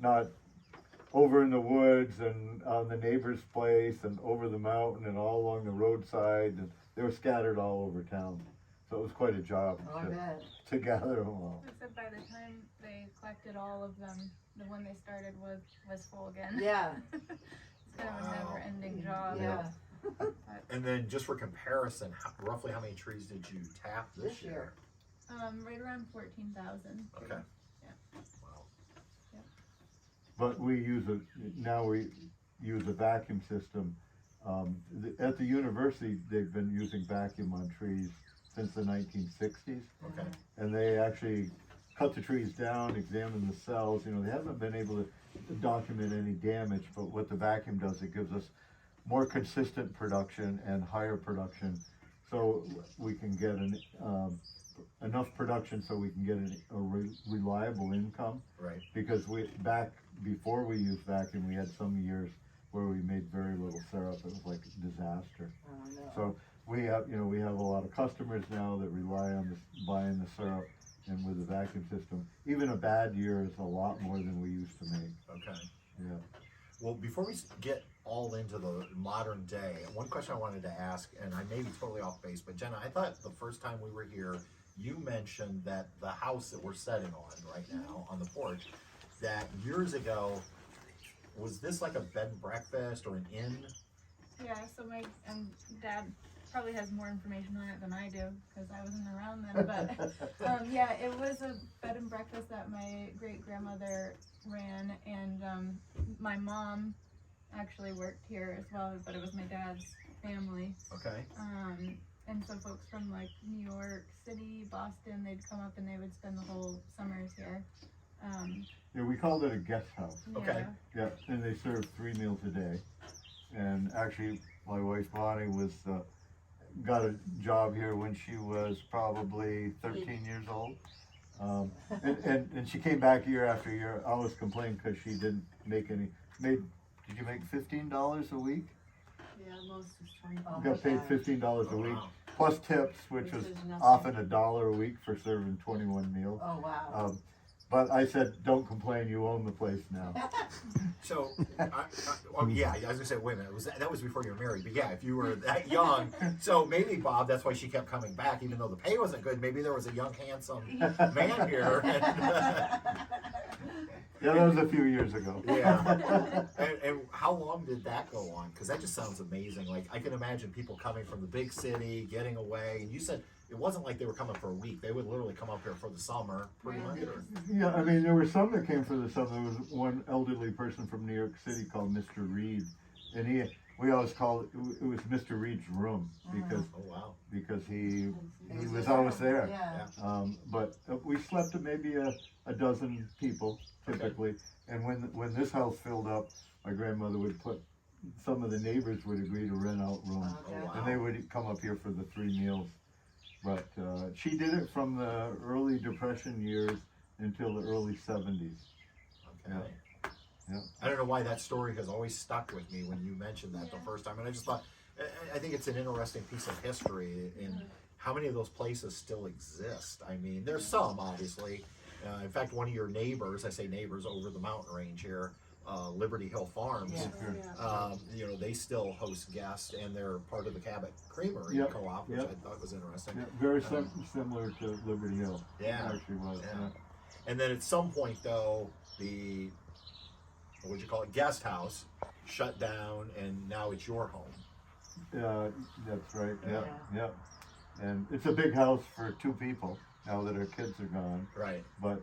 not over in the woods and on the neighbor's place and over the mountain and all along the roadside, and they were scattered all over town. So it was quite a job to gather them all. Except by the time they collected all of them, the one they started was full again. Yeah. It's kind of a never-ending job. Yeah. And then just for comparison, roughly how many trees did you tap this year? Right around 14,000. Okay. Yeah. Wow. But we use a vacuum system. At the university, they've been using vacuum on trees since the 1960s. Okay. And they actually cut the trees down, examine the cells. You know, they haven't been able to document any damage, but what the vacuum does, it gives us more consistent production and higher production, so we can get enough production so we can get a reliable income. Right. Because back before we used vacuum, we had some years where we made very little syrup. It was like a disaster. Oh, no. So we have a lot of customers now that rely on buying the syrup, and with the vacuum system, even a bad year is a lot more than we used to make. Okay. Yeah. Well, before we get all into the modern day, one question I wanted to ask, and I may be totally off base, but Jenna, I thought the first time we were here, you mentioned that the house that we're sitting on right now, on the porch, that years ago, was this like a bed and breakfast or an inn? Yeah, so my dad probably has more information on it than I do, because I wasn't around then, but yeah, it was a bed and breakfast that my great-grandmother ran, and my mom actually worked here as well, but it was my dad's family. Okay. And so folks from like New York City, Boston, they'd come up and they would spend the whole summers here. Yeah, we called it a guest house. Okay. Yeah, and they served 3 meals a day. And actually, my wife Bonnie got a job here when she was probably 13 years old. And she came back year after year. I always complained because she didn't make any. Did you make $15 a week? Yeah, most was You got paid $15 a week, Wow. plus tips, which was nothing. often $1 a week for serving 21 meals. Oh, wow. But I said, don't complain, you own the place now. So, yeah, I was gonna say, wait a minute, that was before you were married, but yeah, if you were that young, so maybe, Bob, that's why she kept coming back, even though the pay wasn't good, maybe there was a young, handsome man here. Yeah, that was a few years ago. Yeah. And how long did that go on? Because that just sounds amazing. Like, I can imagine people coming from the big city, getting away, and you said it wasn't like they were coming for a week. They would literally come up here for the summer, pretty much. Or... Yeah, I mean, there were some that came for the summer. There was one elderly person from New York City called Mr. Reed, and we always called it was Mr. Reed's room because he was always there. Yeah. But we slept at maybe a dozen people typically, okay. And when this house filled up, my grandmother would some of the neighbors would agree to rent out rooms, and they would come up here for the 3 meals. But she did it from the early Depression years until the early 70s. Okay. Yeah. I don't know why that story has always stuck with me when you mentioned that the first time, and I just thought, I think it's an interesting piece of history in how many of those places still exist. I mean, there's some, obviously. In fact, one of your neighbors, I say neighbors over the mountain range here, Liberty Hill Farms, you know, they still host guests, and they're part of the Cabot Creamery Co-op, which I thought was interesting. Yeah, very similar to Liberty Hill. Yeah. It actually was. Yeah. And then at some point, though, the, what would you call it, guest house shut down, and now it's your home. That's right. Yeah. And it's a big house for 2 people now that our kids are gone. Right. But